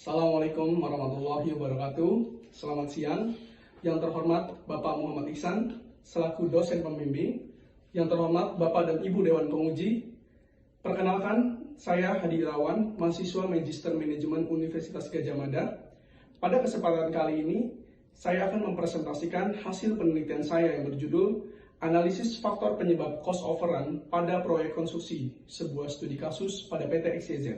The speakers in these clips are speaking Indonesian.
Assalamualaikum warahmatullahi wabarakatuh. Selamat siang. Yang terhormat Bapak Muhammad Ihsan, selaku dosen pembimbing. Yang terhormat Bapak dan Ibu Dewan Penguji. Perkenalkan, saya Hadi Irawan, mahasiswa Magister Manajemen Universitas Gadjah Mada. Pada kesempatan kali ini, saya akan mempresentasikan hasil penelitian saya yang berjudul Analisis Faktor Penyebab Cost Overrun pada Proyek Konstruksi, sebuah studi kasus pada PT XYZ.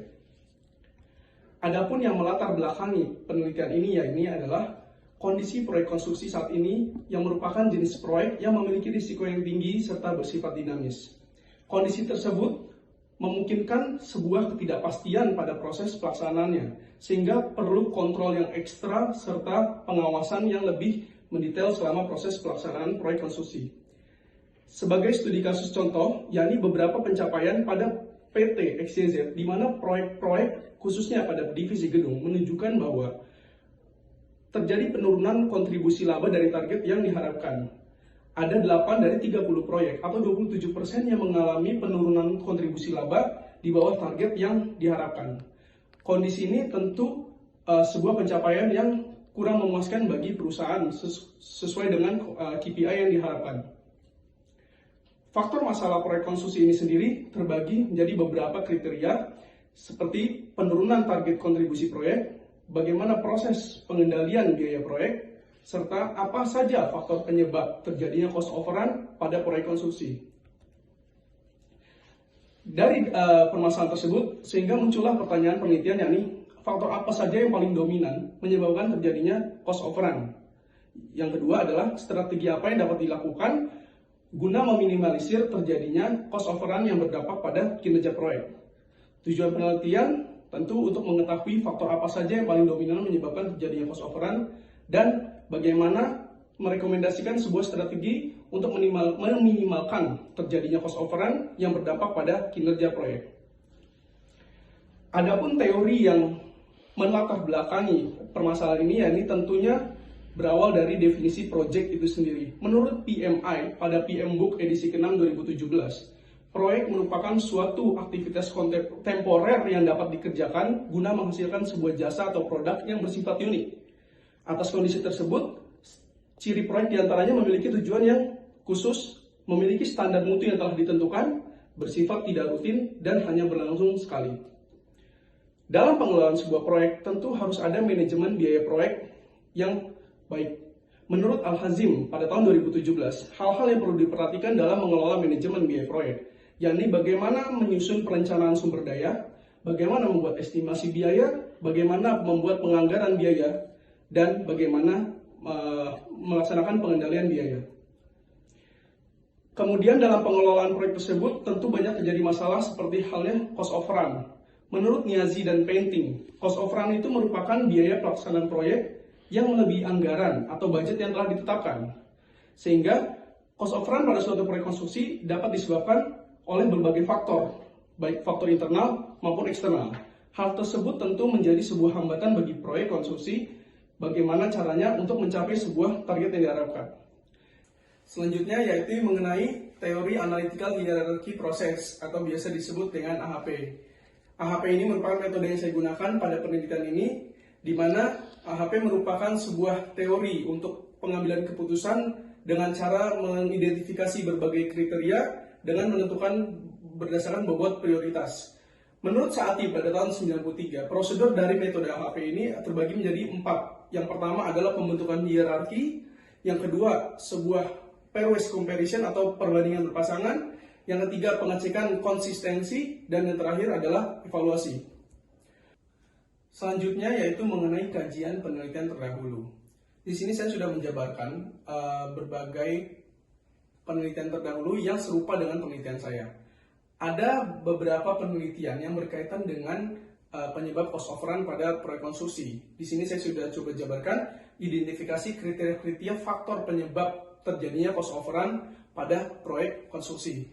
Adapun yang melatar belakangi penelitian ini adalah kondisi proyek konstruksi saat ini yang merupakan jenis proyek yang memiliki risiko yang tinggi serta bersifat dinamis. Kondisi tersebut memungkinkan sebuah ketidakpastian pada proses pelaksanaannya, sehingga perlu kontrol yang ekstra serta pengawasan yang lebih mendetail selama proses pelaksanaan proyek konstruksi. Sebagai studi kasus contoh, yakni beberapa pencapaian pada PT XYZ, di mana proyek-proyek khususnya pada divisi gedung menunjukkan bahwa terjadi penurunan kontribusi laba dari target yang diharapkan. Ada 8 dari 30 proyek atau 27% yang mengalami penurunan kontribusi laba di bawah target yang diharapkan. Kondisi ini tentu sebuah pencapaian yang kurang memuaskan bagi perusahaan sesuai dengan KPI yang diharapkan. Faktor masalah proyek konstruksi ini sendiri terbagi menjadi beberapa kriteria seperti penurunan target kontribusi proyek, bagaimana proses pengendalian biaya proyek, serta apa saja faktor penyebab terjadinya cost overrun pada proyek konstruksi. Dari permasalahan tersebut, sehingga muncullah pertanyaan penelitian, yakni faktor apa saja yang paling dominan menyebabkan terjadinya cost overrun. Yang kedua adalah strategi apa yang dapat dilakukan guna meminimalisir terjadinya cost overrun yang berdampak pada kinerja proyek. Tujuan penelitian tentu untuk mengetahui faktor apa saja yang paling dominan menyebabkan terjadinya cost overrun dan bagaimana merekomendasikan sebuah strategi untuk meminimalkan terjadinya cost overrun yang berdampak pada kinerja proyek. Adapun teori yang melatar belakangi permasalahan ini, yakni tentunya berawal dari definisi project itu sendiri. Menurut PMI pada PM Book edisi ke-6 2017, proyek merupakan suatu aktivitas temporer yang dapat dikerjakan guna menghasilkan sebuah jasa atau produk yang bersifat unik. Atas kondisi tersebut, ciri proyek diantaranya memiliki tujuan yang khusus, memiliki standar mutu yang telah ditentukan, bersifat tidak rutin, dan hanya berlangsung sekali. Dalam pengelolaan sebuah proyek, tentu harus ada manajemen biaya proyek yang baik. Menurut Al-Hazim pada tahun 2017, hal-hal yang perlu diperhatikan dalam mengelola manajemen biaya proyek, yakni bagaimana menyusun perencanaan sumber daya, bagaimana membuat estimasi biaya, bagaimana membuat penganggaran biaya, dan bagaimana melaksanakan pengendalian biaya. Kemudian dalam pengelolaan proyek tersebut tentu banyak terjadi masalah seperti halnya cost overrun. Menurut Niazi dan Painting, cost overrun itu merupakan biaya pelaksanaan proyek yang melebihi anggaran atau budget yang telah ditetapkan. Sehingga cost overrun pada suatu proyek konstruksi dapat disebabkan oleh berbagai faktor, baik faktor internal maupun eksternal. Hal tersebut tentu menjadi sebuah hambatan bagi proyek konstruksi, bagaimana caranya untuk mencapai sebuah target yang diharapkan. Selanjutnya yaitu mengenai teori analytical hierarchy process atau biasa disebut dengan AHP. AHP ini merupakan metode yang saya gunakan pada penelitian ini, di mana AHP merupakan sebuah teori untuk pengambilan keputusan dengan cara mengidentifikasi berbagai kriteria dengan menentukan berdasarkan bobot prioritas. Menurut Saati pada tahun 1993, prosedur dari metode AHP ini terbagi menjadi 4. Yang pertama adalah pembentukan hierarki, yang kedua sebuah pairwise comparison atau perbandingan berpasangan, yang ketiga pengecekan konsistensi, dan yang terakhir adalah evaluasi. Selanjutnya yaitu mengenai kajian penelitian terdahulu. Di sini saya sudah menjabarkan berbagai penelitian terdahulu yang serupa dengan penelitian saya. Ada beberapa penelitian yang berkaitan dengan penyebab cost overrun pada proyek konstruksi. Di sini saya sudah coba jabarkan identifikasi kriteria-kriteria faktor penyebab terjadinya cost overrun pada proyek konstruksi.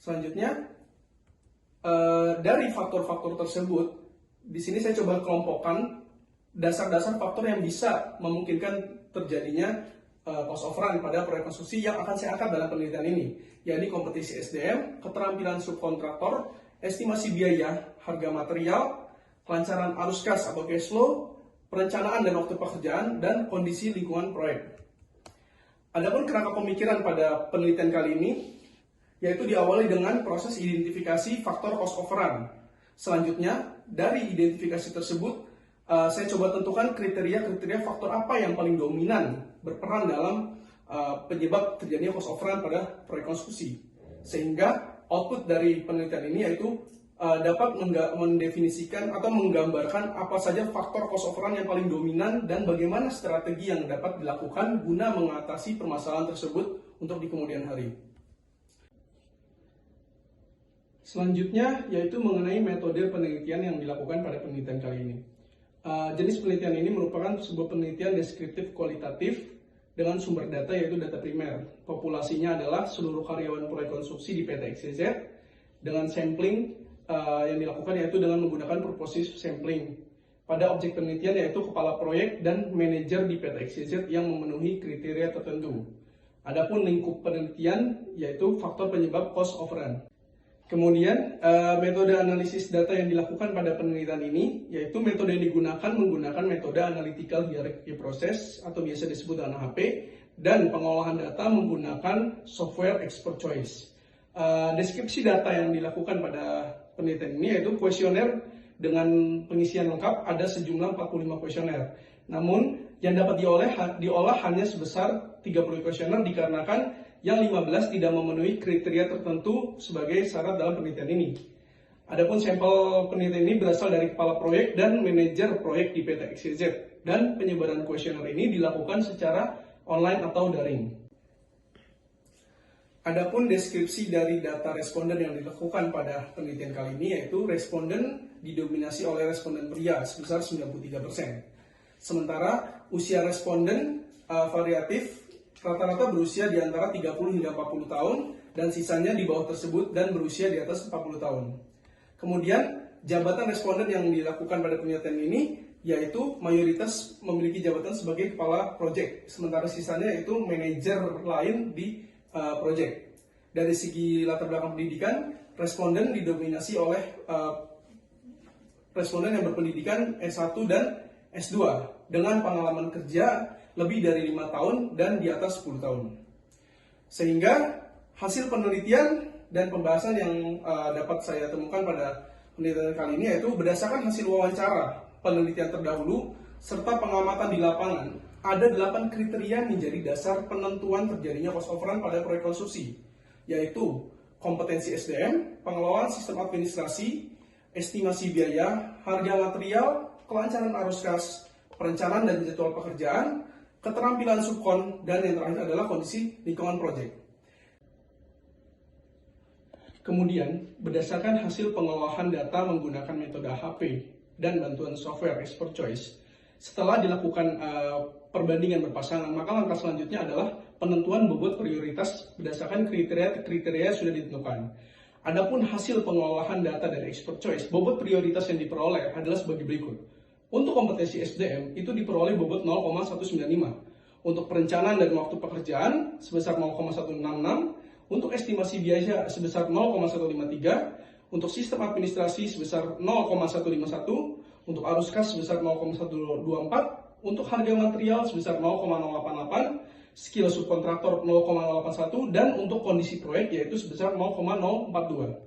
Selanjutnya dari faktor-faktor tersebut, di sini saya coba kelompokkan dasar-dasar faktor yang bisa memungkinkan terjadinya cost overrun pada proyek konstruksi yang akan saya angkat dalam penelitian ini, yakni kompetisi SDM, keterampilan subkontraktor, estimasi biaya, harga material, kelancaran arus kas atau cash flow, perencanaan dan waktu pekerjaan, dan kondisi lingkungan proyek. Adapun kerangka pemikiran pada penelitian kali ini, yaitu diawali dengan proses identifikasi faktor cost overrun. Selanjutnya, dari identifikasi tersebut, saya coba tentukan kriteria-kriteria faktor apa yang paling dominan berperan dalam penyebab terjadinya cost overrun pada proyek konstruksi. Sehingga output dari penelitian ini yaitu dapat mendefinisikan atau menggambarkan apa saja faktor cost overrun yang paling dominan dan bagaimana strategi yang dapat dilakukan guna mengatasi permasalahan tersebut untuk di kemudian hari. Selanjutnya yaitu mengenai metode penelitian yang dilakukan pada penelitian kali ini. Jenis penelitian ini merupakan sebuah penelitian deskriptif kualitatif dengan sumber data yaitu data primer. Populasinya adalah seluruh karyawan proyek konstruksi di PT XYZ dengan sampling yang dilakukan yaitu dengan menggunakan purposive sampling. Pada objek penelitian yaitu kepala proyek dan manajer di PT XYZ yang memenuhi kriteria tertentu. Adapun lingkup penelitian yaitu faktor penyebab cost overrun. Kemudian metode analisis data yang dilakukan pada penelitian ini yaitu metode yang digunakan menggunakan metode analytical hierarchy process atau biasa disebut dengan AHP, dan pengolahan data menggunakan software expert choice. Deskripsi data yang dilakukan pada penelitian ini yaitu kuesioner dengan pengisian lengkap, ada sejumlah 45 kuesioner. Namun yang dapat diolah hanya sebesar 30 kuesioner dikarenakan yang 15 tidak memenuhi kriteria tertentu sebagai syarat dalam penelitian ini. Adapun sampel penelitian ini berasal dari kepala proyek dan manajer proyek di PT XYZ, dan penyebaran kuesioner ini dilakukan secara online atau daring. Adapun deskripsi dari data responden yang dilakukan pada penelitian kali ini yaitu responden didominasi oleh responden pria sebesar 93%. Sementara usia responden variatif rata-rata berusia di antara 30 hingga 40 tahun dan sisanya di bawah tersebut dan berusia di atas 40 tahun. Kemudian jabatan responden yang dilakukan pada penelitian ini yaitu mayoritas memiliki jabatan sebagai kepala proyek, sementara sisanya yaitu manajer lain di proyek. Dari segi latar belakang pendidikan, responden didominasi oleh responden yang berpendidikan S1 dan S2 dengan pengalaman kerja lebih dari 5 tahun dan di atas 10 tahun. Sehingga hasil penelitian dan pembahasan yang dapat saya temukan pada penelitian kali ini yaitu berdasarkan hasil wawancara penelitian terdahulu serta pengamatan di lapangan, ada 8 kriteria menjadi dasar penentuan terjadinya cost overrun pada proyek konstruksi, yaitu kompetensi SDM, pengelolaan sistem administrasi, estimasi biaya, harga material, kelancaran arus kas, perencanaan dan jadwal pekerjaan, keterampilan subkon, dan yang terakhir adalah kondisi lingkungan proyek. Kemudian, berdasarkan hasil pengolahan data menggunakan metode AHP dan bantuan software expert choice, setelah dilakukan perbandingan berpasangan, maka langkah selanjutnya adalah penentuan bobot prioritas berdasarkan kriteria sudah ditentukan. Adapun hasil pengolahan data dari expert choice, bobot prioritas yang diperoleh adalah sebagai berikut. Untuk kompetensi SDM itu diperoleh bobot 0,195. Untuk perencanaan dan waktu pekerjaan sebesar 0,166. Untuk estimasi biaya sebesar 0,153. Untuk sistem administrasi sebesar 0,151. Untuk arus kas sebesar 0,124. Untuk harga material sebesar 0,088. Skill subkontraktor 0,081. Dan untuk kondisi proyek yaitu sebesar 0,042.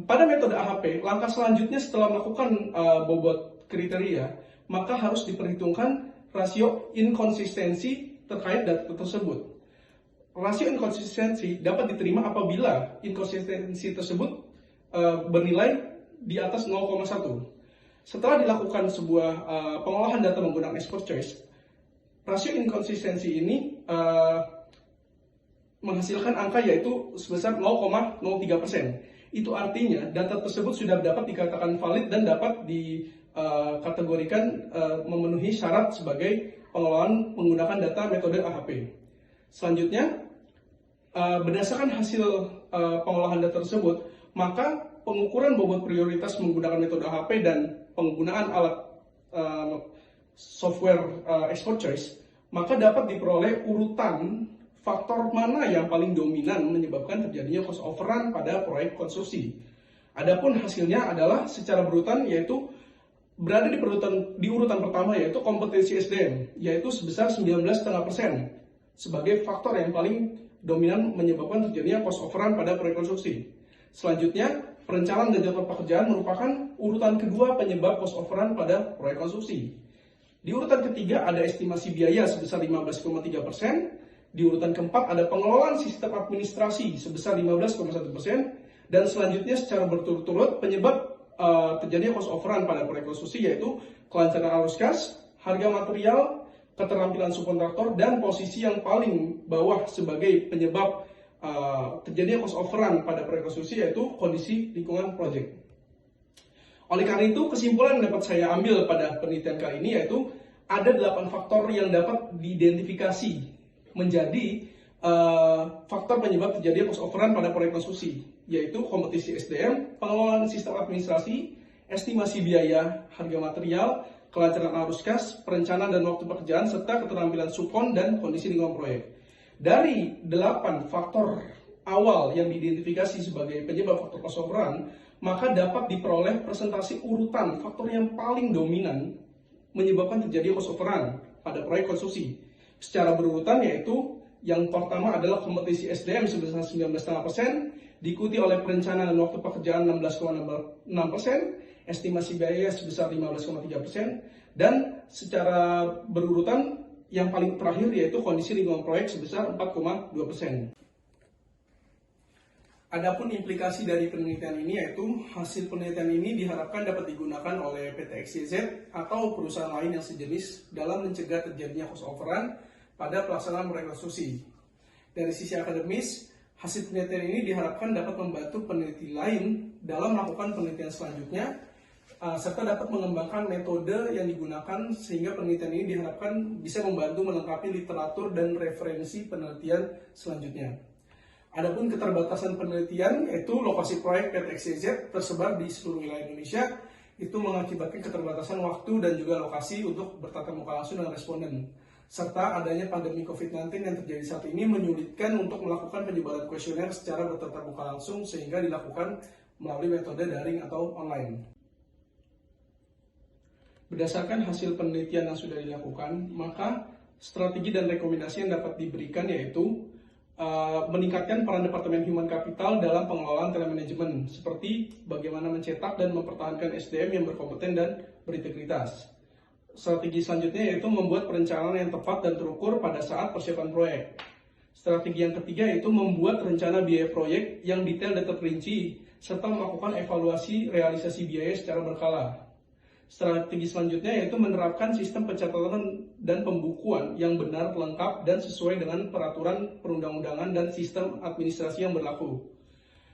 Pada metode AHP, langkah selanjutnya setelah melakukan bobot kriteria, maka harus diperhitungkan rasio inkonsistensi terkait data tersebut. Rasio inkonsistensi dapat diterima apabila inkonsistensi tersebut bernilai di atas 0,1. Setelah dilakukan sebuah pengolahan data menggunakan expert choice, rasio inkonsistensi ini menghasilkan angka yaitu sebesar 0,03%. Itu artinya data tersebut sudah dapat dikatakan valid dan dapat dikategorikan memenuhi syarat sebagai pengelolaan menggunakan data metode AHP. Selanjutnya, berdasarkan hasil pengolahan data tersebut, maka pengukuran bobot prioritas menggunakan metode AHP dan penggunaan alat software expert choice, maka dapat diperoleh urutan faktor mana yang paling dominan menyebabkan terjadinya cost overrun pada proyek konstruksi. Adapun hasilnya adalah secara berurutan yaitu berada di urutan pertama yaitu kompetensi SDM yaitu sebesar 19,5% sebagai faktor yang paling dominan menyebabkan terjadinya cost overrun pada proyek konstruksi. Selanjutnya, perencanaan dan jadwal pekerjaan merupakan urutan kedua penyebab cost overrun pada proyek konstruksi. Di urutan ketiga ada estimasi biaya sebesar 15,3%, di urutan keempat ada pengelolaan sistem administrasi sebesar 15,1%, dan selanjutnya secara berturut-turut penyebab terjadinya cost overrun pada proyek konstruksi yaitu kelancaran arus kas, harga material, keterampilan subkontraktor, dan posisi yang paling bawah sebagai penyebab terjadinya cost overrun pada proyek konstruksi yaitu kondisi lingkungan proyek. Oleh karena itu, kesimpulan yang dapat saya ambil pada penelitian kali ini yaitu ada 8 faktor yang dapat diidentifikasi menjadi faktor penyebab terjadinya cost overrun pada proyek konstruksi, yaitu kompetisi SDM, pengelolaan sistem administrasi, estimasi biaya, harga material, kelancaran arus kas, perencanaan dan waktu pekerjaan, serta keterampilan subkon dan kondisi lingkungan proyek. Dari 8 faktor awal yang diidentifikasi sebagai penyebab faktor cost overrun, maka dapat diperoleh presentasi urutan faktor yang paling dominan menyebabkan terjadi cost overrun pada proyek konstruksi. Secara berurutan yaitu yang pertama adalah kompetensi SDM sebesar 19,5%, diikuti oleh perencanaan dan waktu pekerjaan 16,6%, estimasi biaya sebesar 15,3%, dan secara berurutan yang paling terakhir yaitu kondisi lingkungan proyek sebesar 4,2%. Adapun implikasi dari penelitian ini yaitu hasil penelitian ini diharapkan dapat digunakan oleh PT XYZ atau perusahaan lain yang sejenis dalam mencegah terjadinya cost overrun pada pelaksanaan proyek konstruksi. Dari sisi akademis, hasil penelitian ini diharapkan dapat membantu peneliti lain dalam melakukan penelitian selanjutnya, serta dapat mengembangkan metode yang digunakan sehingga penelitian ini diharapkan bisa membantu melengkapi literatur dan referensi penelitian selanjutnya. Adapun keterbatasan penelitian yaitu lokasi proyek PT XYZ tersebar di seluruh wilayah Indonesia, itu mengakibatkan keterbatasan waktu dan juga lokasi untuk bertatap muka langsung dengan responden. Serta adanya pandemi COVID-19 yang terjadi saat ini menyulitkan untuk melakukan penyebaran kuesioner secara bertatap muka langsung sehingga dilakukan melalui metode daring atau online. Berdasarkan hasil penelitian yang sudah dilakukan, maka strategi dan rekomendasi yang dapat diberikan yaitu meningkatkan peran Departemen Human Capital dalam pengelolaan telemanajemen, seperti bagaimana mencetak dan mempertahankan SDM yang berkompeten dan berintegritas. Strategi selanjutnya yaitu membuat perencanaan yang tepat dan terukur pada saat persiapan proyek. Strategi yang ketiga yaitu membuat rencana biaya proyek yang detail dan terperinci, serta melakukan evaluasi realisasi biaya secara berkala. Strategi selanjutnya yaitu menerapkan sistem pencatatan dan pembukuan yang benar, lengkap, dan sesuai dengan peraturan perundang-undangan dan sistem administrasi yang berlaku.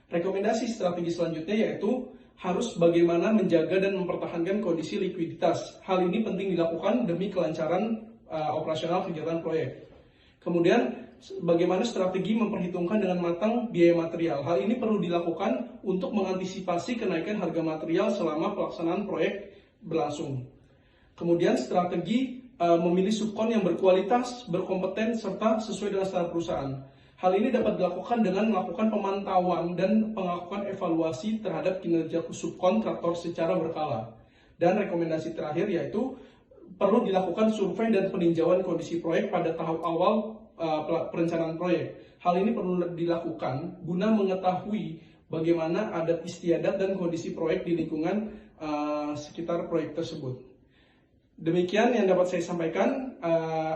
Rekomendasi strategi selanjutnya yaitu harus bagaimana menjaga dan mempertahankan kondisi likuiditas. Hal ini penting dilakukan demi kelancaran operasional kegiatan proyek. Kemudian, bagaimana strategi memperhitungkan dengan matang biaya material. Hal ini perlu dilakukan untuk mengantisipasi kenaikan harga material selama pelaksanaan proyek berlangsung. Kemudian strategi memilih subkon yang berkualitas, berkompeten, serta sesuai dengan standar perusahaan. Hal ini dapat dilakukan dengan melakukan pemantauan dan melakukan evaluasi terhadap kinerja subkontraktor secara berkala. Dan rekomendasi terakhir yaitu perlu dilakukan survei dan peninjauan kondisi proyek pada tahap awal perencanaan proyek. Hal ini perlu dilakukan guna mengetahui bagaimana adat istiadat dan kondisi proyek di lingkungan sekitar proyek tersebut. Demikian yang dapat saya sampaikan.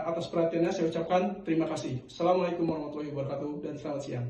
Atas perhatiannya saya ucapkan terima kasih. Assalamualaikum warahmatullahi wabarakatuh dan selamat siang.